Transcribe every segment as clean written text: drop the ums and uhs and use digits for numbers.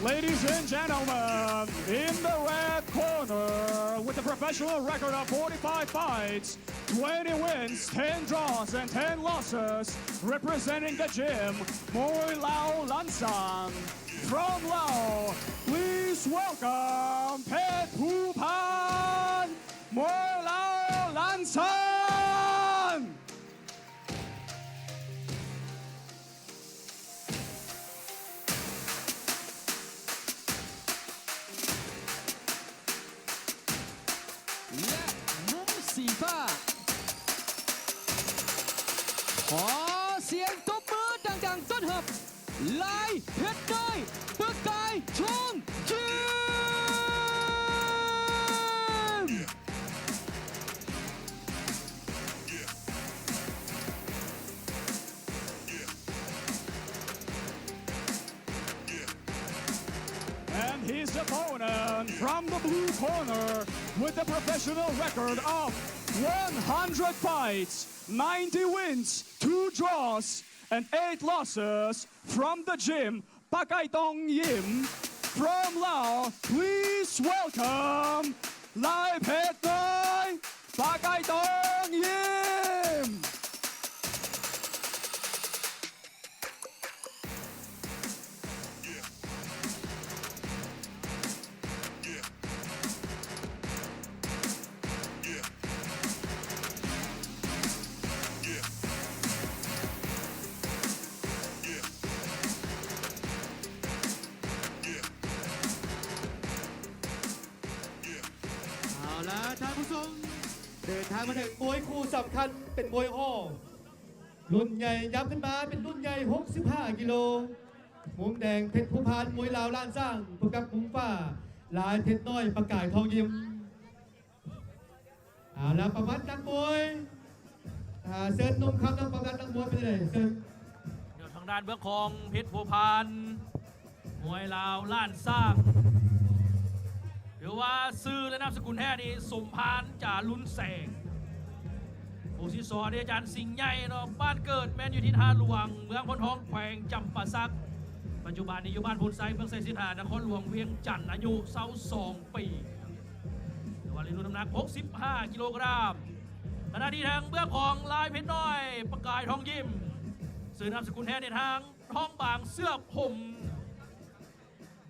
Ladies and gentlemen, in the red corner, with a professional record of 45 fights, 20 wins, 10 draws, and 10 losses, representing the gym, Muay Lao Lansan. From Lao, please welcome Pet Pupan, Muay Lao Lansan.และมุมสีฟ้าขอเสียงตบมือดังๆต้อนรับลายเพชรน้อยประกายทองยิม And his opponent from the blue corner with a professional record of 100 fights, 90 wins, 2 draws, and 8 losses from the gym, Pakaitong Yim. From Lao, please welcome Lai Phet Noi, Pakaitong Yim.เอาละท่านผู้ชมเดินทางมาถึงมวยคู่สำคัญเป็นมวยห้อรุ่นใหญ่ย้ำขึ้นมาเป็นรุ่นใหญ่ 65 กิโลมุมแดงเพชรภูพานมวยลาวล้านสร้างพบกับมุมฟ้าลายเพชรน้อยประกายทองยิ้มเอาละประวัตินักมวยเซิร์นนุ่มครับนักประวัตินักมวยเป็นไงเซิร์น เดี๋ยวทางด้านเบื้องของเพชรภูพานมวยลาวล้านสร้างหรือว่าซื้อและนามสกุลแท้นี่สมพานจ่าลุ้นแสงผู้ที่สอนอาจารย์สิงห์ใหญ่เนาะบ้านเกิดแม่นอยู่ที่ท่าหลวงเมืองพนทองแขวงจำปาสักปัจจุบันนี้อยู่บ้านพลไซเมืองไซสิทธานครหลวงเวียงจันทร์อายุ22 ปีหรือว่ารุ่นน้ำหนัก65 กิโลกรัมขณะที่ทางเบื้องของลายเพชรน้อยประกายทองยิ้มซื้อนามสกุลแท้ในทางท้องบางเสื้อผม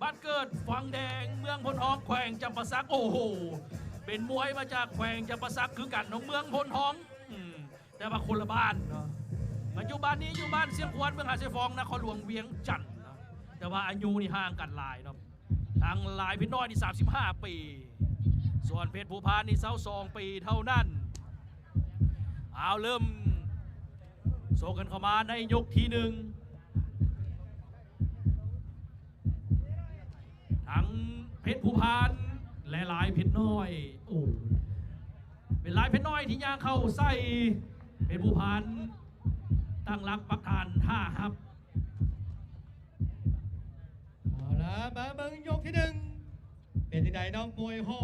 บ้านเกิดฝั่งแดงเมืองพนทองแขวงจำปาสักโอ้โหเป็นมวยมาจากแขวงจำปาสักคือกันของเมืองพนทองแต่ว่าคนละบ้านเนาะปัจจุบันนี้อยู่บ้านเสียงควรเมืองหาดเสฟองนครหลวงเวียงจันทร์เนาะแต่ว่าอายุนี่ห่างกันหลายเนาะทางลายเพชรน้อยนี่35 ปีส่วนเพชรภูพานนี่22 ปีเท่านั้นเอาเริ่มโซกันเข้ามาในยกที่หนึ่งทั้งเพชรภูพานและลายเพชรน้อยโอ้เป็นลายเพชรน้อยที่ย่างเข้าใส่เพชรภูพานตั้งรับประการท่าครับ เอาละมาเบิ่งยกที่หนึ่งเป็นที่ใดน้องมวยห้อ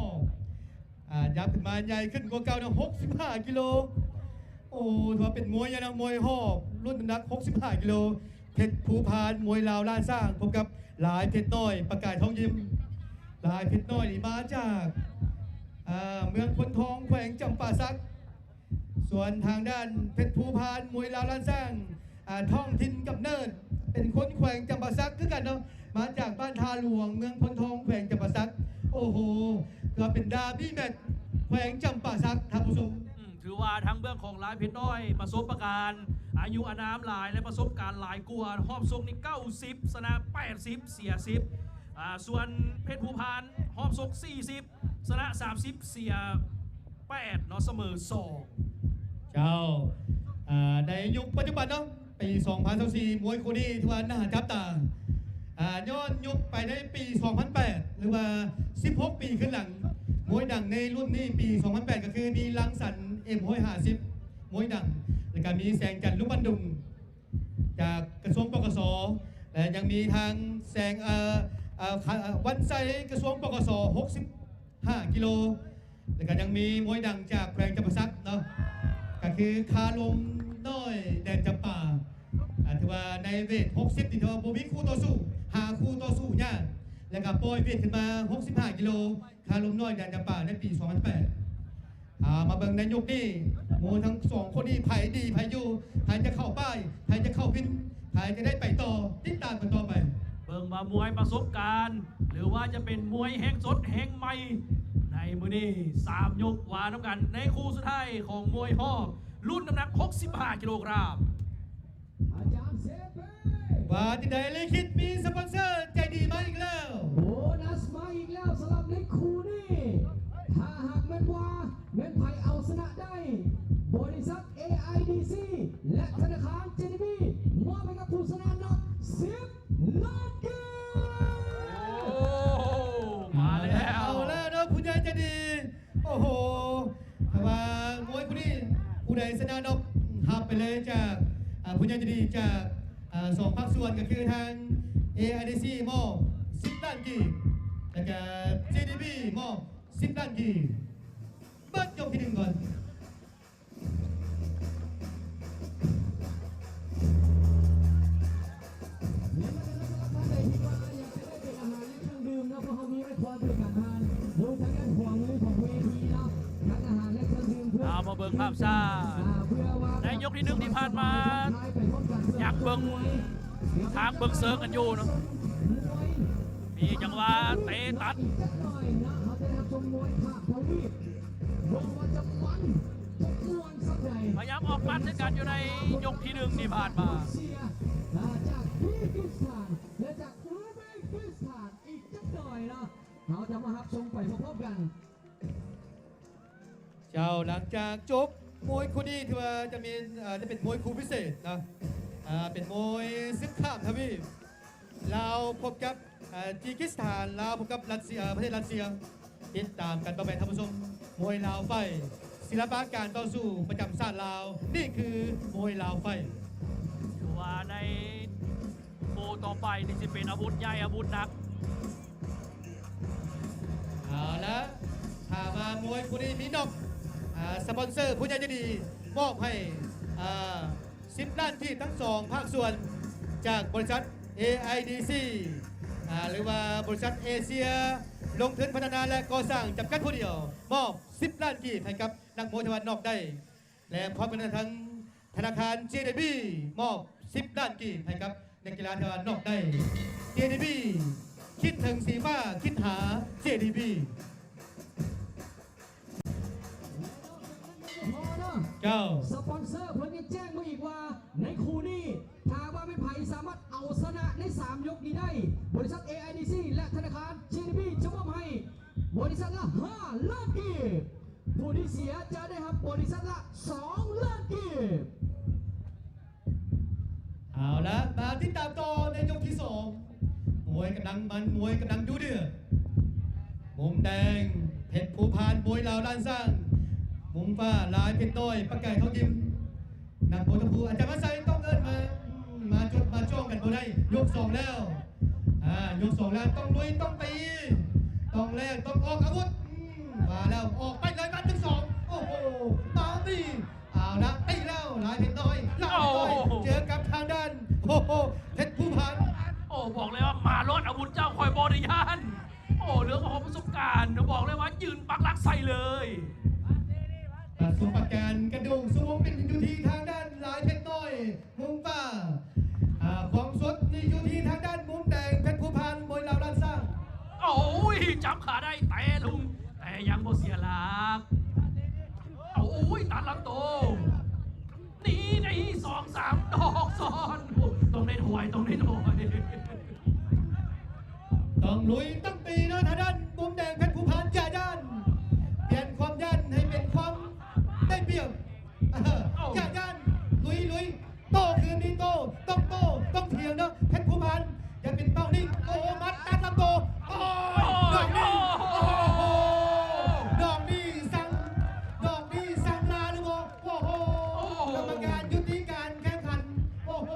ยับขึ้นมาใหญ่ขึ้นกว่าเก่าเนาะ65 กิโลโอ้ถือว่าเป็นมวยใหญ่นะมวยห้อรุ่นน้ำหนัก65 กิโลเพชรภูพานมวยลาวล้านสร้างพบกับลายเพชรน้อยประกายทองยิ้มลายเพชรน้อยนี่มาจากเมืองพนทองแขวงจำปาสักส่วนทางด้านเพชรภูพานมวยลาวล้านสร้างท้องถิ่นกับเนินเป็นคนแขวงจำปาสักคือกันเนาะมาจากบ้านทาหลวงเมืองพนทองแขวงจำปาสักโอ้โหก็เป็นดาร์บี้แมตช์แขวงจำปาสักท่านผู้ชมถือว่าทางเบื้องของลายเพชรน้อยประสบการณ์อายุอานามหลายและประสบการณ์หลายกว่าหอบทรงนี่90ชนะ80เสีย10ส่วนเพชรภูพานหอบทรง40ชนะ30เสีย8เนาะเสมอ2เจ้าในยุคปัจจุบันเนาะปี2024มวยคู่นี้ที่ว่าน่าจับตาย้อนยุคไปในปี2008หรือว่า16 ปีขึ้นหลังมวยดังในรุ่นนี้ปี2008ก็คือมีลังสรรค์M150มวยดังแล้วก็มีแสงจันทร์ลุงบันดุงจากกระทรวงปกสและยังมีทางแสงวันไซกระทรวงปกส65 กิโลแล้วก็ยังมีมวยดังจากแขวงจำปาสักเนาะก็คือคาลมน้อยแดนจำปาถือว่าในเวท60ที่เธอโบมีคู่ต่อสู้หาคู่ต่อสู้ยาก แล้วก็ปล่อยเวทขึ้นมา 65 กิโลคาลมน้อยแดนจำปาในปี 2008 มาเบิ่งในยุคนี้มวยทั้งสองคนนี้ไผ่ดีไผ่อยู่ไผ่จะเข้าป้ายไผ่จะเข้าวินไผ่จะได้ไปต่อติดตามกันต่อไป เบิ่งมามวยประสบการณ์ หรือว่าจะเป็นมวยแห้งสดแห้งใหม่ในมือนี้3 ยกวาน้ำกันในคู่สุดท้ายของมวยห้องรุ่นน้ำหนัก 65 กิโลกรัม อาจารย์เซเป้ ว่าที่ใดเลยคิดมีสปอนเซอร์ใจดีมาอีกแล้ว โบนัสมาอีกแล้วสำหรับในคู่นี้ถ้าหากแม่นว่าแม่นไผ่เอาชนะได้ บริษัท AIDC และธนาคาร JDB มอบให้กับผู้ชนะน็อก10 ล้านเกม โอ้ มาแล้ว เอาแล้วนะผู้ใหญ่ใจดี โอ้โหถ้าว่ามวยคู่นี้ผู้ใดชนะนกหับไปเลยจากผู้ใหญ่ใจดีจากสองภาคส่วนก็คือทาง AIDC มอบ10 ล้านกีบแล้วก็ JDB มอบ10 ล้านกีบเบิดยกที่ 1ก่อน เนี่ยมันจะรับท่านใดที่ว่าอยากจะได้เป็นอาหารและเครื่องดื่มนะเพราะเขามีไว้คอยบริการทานโดยทางด้านห่วงมือของเวทีเนาะทั้งอาหารและเครื่องดื่มเพื่อ เอามาเบิ่งภาพช้า เพื่อว่า ในยกที่ 1 ที่ผ่านมา อยากเบิ่งทางเบิ่งเซิร์งกันอยู่เนาะ มีจังหวะเตะตัด จักหน่อยนะเขาจะได้รับชมมวยภาคทวีปลงมาจะมันจะม่วนสักใด พยายามออกปัดด้วยกันอยู่ในยกที่ 1 ที่ผ่านมา เชียร์จากคีร์กิสถานและจากอุซเบกิสถานอีกจักหน่อยเนาะเราจะมารับชมไปพร้อมๆกัน เจ้าหลังจากจบมวยคู่นี้ถือว่าจะมีจะเป็นมวยคู่พิเศษนะเป็นมวยซึกข้ามทวีปลาวพบกับจีกิสถานลาวพบกับรัสเซียประเทศรัสเซียติดตามกันต่อไปท่านผู้ชมมวยลาวไฟศิลปะการต่อสู้ประจำชาติลาวนี่คือมวยลาวไฟ ถือว่าในโบต่อไปนี่จะเป็นอาวุธใหญ่อาวุธหนัก เอาละถ้ามามวยคู่นี้มีนกสปอนเซอร์ผู้ใหญ่ใจดีมอบให้10 ล้านที่ทั้งสองภาคส่วนจากบริษัท AIDC หรือว่าบริษัทเอเชียลงทุนพัฒนาและก่อสร้างจำกัดผู้เดียว มอบ 10 ล้านกีบให้กับนักมวยตะวันนอกได้ และพร้อมกันทั้งธนาคาร JDB มอบ 10 ล้านกีบให้กับนักกีฬาตะวันนอกได้ JDB คิดถึงสีฟ้าคิดหา JDB พอเนาะ เจ้า สปอนเซอร์เพิ่นยังแจ้งมาอีกว่าในคู่นี้ถ้าว่าไม่ไผ่สามารถเอาชนะใน 3 ยกนี้ได้ บริษัท AIDC และธนาคาร JDB จะมอบให้บริษัทละ 5 ล้านกีบผู้ที่เสียจะได้รับบริษัทละ 2 ล้านกีบ เอาละมาติดตามต่อในยกที่2มวยกำลังมันมวยกำลังดูเดือดมุมแดงเพชรภูพานมวยลาวล้านสร้างมุมฟ้าลายเพชรน้อยประกายเขายิ้มนักโบตะพูอาจจะมาใส่ต้องเอินมาจดมาจ้องกันบ่ได้ยก2แล้วยก2แล้วต้องลุยต้องตีต้องแลกต้องออกอาวุธมาแล้วออกไปเลยนัดที่2โอ้โหมาตีเอาละตีแล้วลายเพชรน้อยลายเพชรน้อยเจอกับทางด้านโอ้โหเพชรภูพาน โอ้บอกเลยว่ามาลดอาวุธเจ้าคอยบริยาน โอ้เรื่องของประสบการณ์บอกเลยว่ายืนปักหลักใส่เลย สุปการกระดูกสูงเป็นอยู่ที่ทางด้านลายเพชรน้อยมุมฟ้าของสดนี่อยู่ที่ทางด้านมุมแดงเพชรภูพานมวยลาวล้านสร้าง โอ้ยจับขาได้แต่ลุงแต่ยังบ่เสียหลักโอ้ยตัดลำโตนี่ใน2-3 ดอกซ้อนตรงในถวยตรงในถวย ต้องลุยต้องตีนะทางด้านมุมแดงเพชรภูพานอย่าย่านเปลี่ยนความย่านให้เป็นความได้เปรียบอย่าย่านลุยโตคืนนี้โตต้องเถียงนะเพชรภูพานอย่าเป็นเป้านิ่งโอ้มัดตัดลำโตโอ้ดอกนี้โอ้โหดอกนี้สั่งลาหรือเปล่าโอ้โหกรรมการยุติการแข่งขันโอ้โห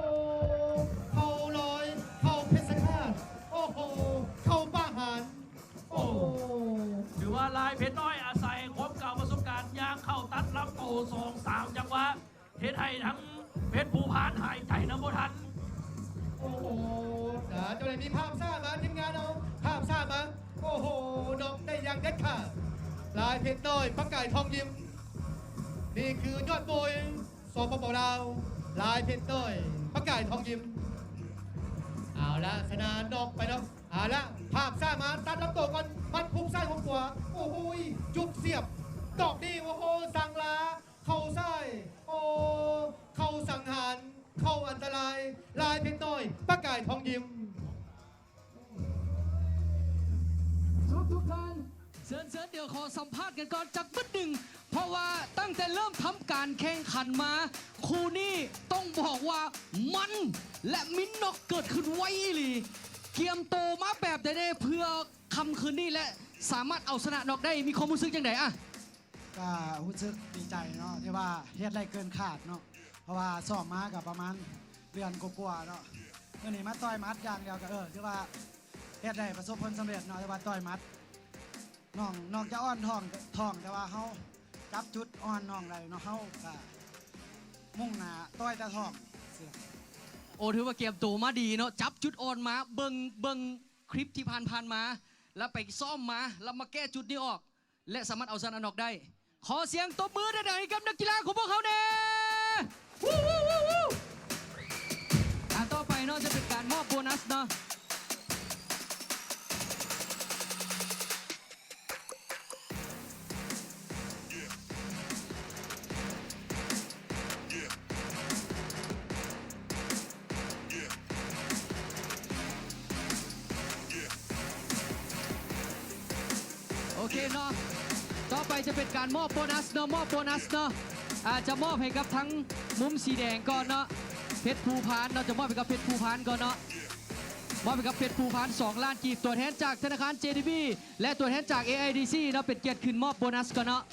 เข้าลอยเข้าเพชรฆาตโอ้โหเข้าป้าหารโอ้โห ถือว่าลายเพชรน้อยอาศัยความเก่าประสบการณ์ย่างเข้าตัดลำโต2-3 จังหวะเทศไทยทั้งเพชรภูพานหายใจน้ำบ่ทัน โอ้โหเจ้าไหนมีภาพซ่ามาทีมงานเอาภาพซ่า ามาโอ้โหน้องได้อย่างเด็ดขาดลายเพชรน้อยปักไก่ทองยิ้มนี่คือยอดมวยสปปลาวลายเพชรน้อยปักไก่ทองยิ้มเอาละชนะนอกไปแล้วเอาละภาพสร้างมาตัดลำตัวก่อนมันพุ่งซ้ายของขวาโอ้โหจุบเสียบดอกนี้โอ้โหสังลาเข่าซ้ายโอ้เข่าสังหารเข่าอันตรายลายเพชรน้อยปักไก่ทองยิ้ม ทุกท่านเชิญเดี๋ยวขอสัมภาษณ์กันก่อนจากบึ้ดหนึ่งเพราะว่าตั้งแต่เริ่มทำการแข่งขันมาคู่นี้ต้องบอกว่ามันและมิ้นท์นอกเกิดขึ้นไวอีหลีเกียมโตมาแบบได้เพื่อคำคืนนี้และสามารถเอาชนะนอกได้มีความรู้สึกยังไงอะ ก็รู้สึกดีใจเนาะที่ว่าเฮ็ดได้เกินคาดเนาะเพราะว่าซ้อมมากับประมาณเดือนกว่าๆเนาะเมื่อนี้มาต่อยมัดอย่างเดียวก็ที่ว่าเฮ็ดได้ประสบผลสำเร็จเนาะที่ว่าต่อยมัดน้องจะอ่อนท้องแต่ว่าเขาจับจุดอ่อนน้องได้เนาะเขาก็มุ่งหน้าต่อยแต่ท้องเสีย โอ้ถือว่าเกมโตมาดีเนาะจับจุดอ่อนมาเบิ่งคลิปที่ผ่านมา แล้วไปซ่อมมาแล้วมาแก้จุดนี้ออก และสามารถเอาชนะนอกได้ ขอเสียงตบมือได้ๆกับนักกีฬาของพวกเขาเน่การต่อไปเนาะจะเป็นการมอบโบนัสเนาะโอเคเนาะต่อไปจะเป็นการมอบโบนัสเนาะอาจจะมอบให้กับทั้งมุมสีแดงก่อนเนาะเพชรภูพานเราจะมอบให้กับเพชรภูพานก่อนเนาะมอบให้กับเพชรภูพาน2 ล้านกีบตัวแทนจากธนาคาร JDB และตัวแทนจาก AIDC เนาะเป็นเกียรติขึ้นมอบโบนัสก่อนเนาะ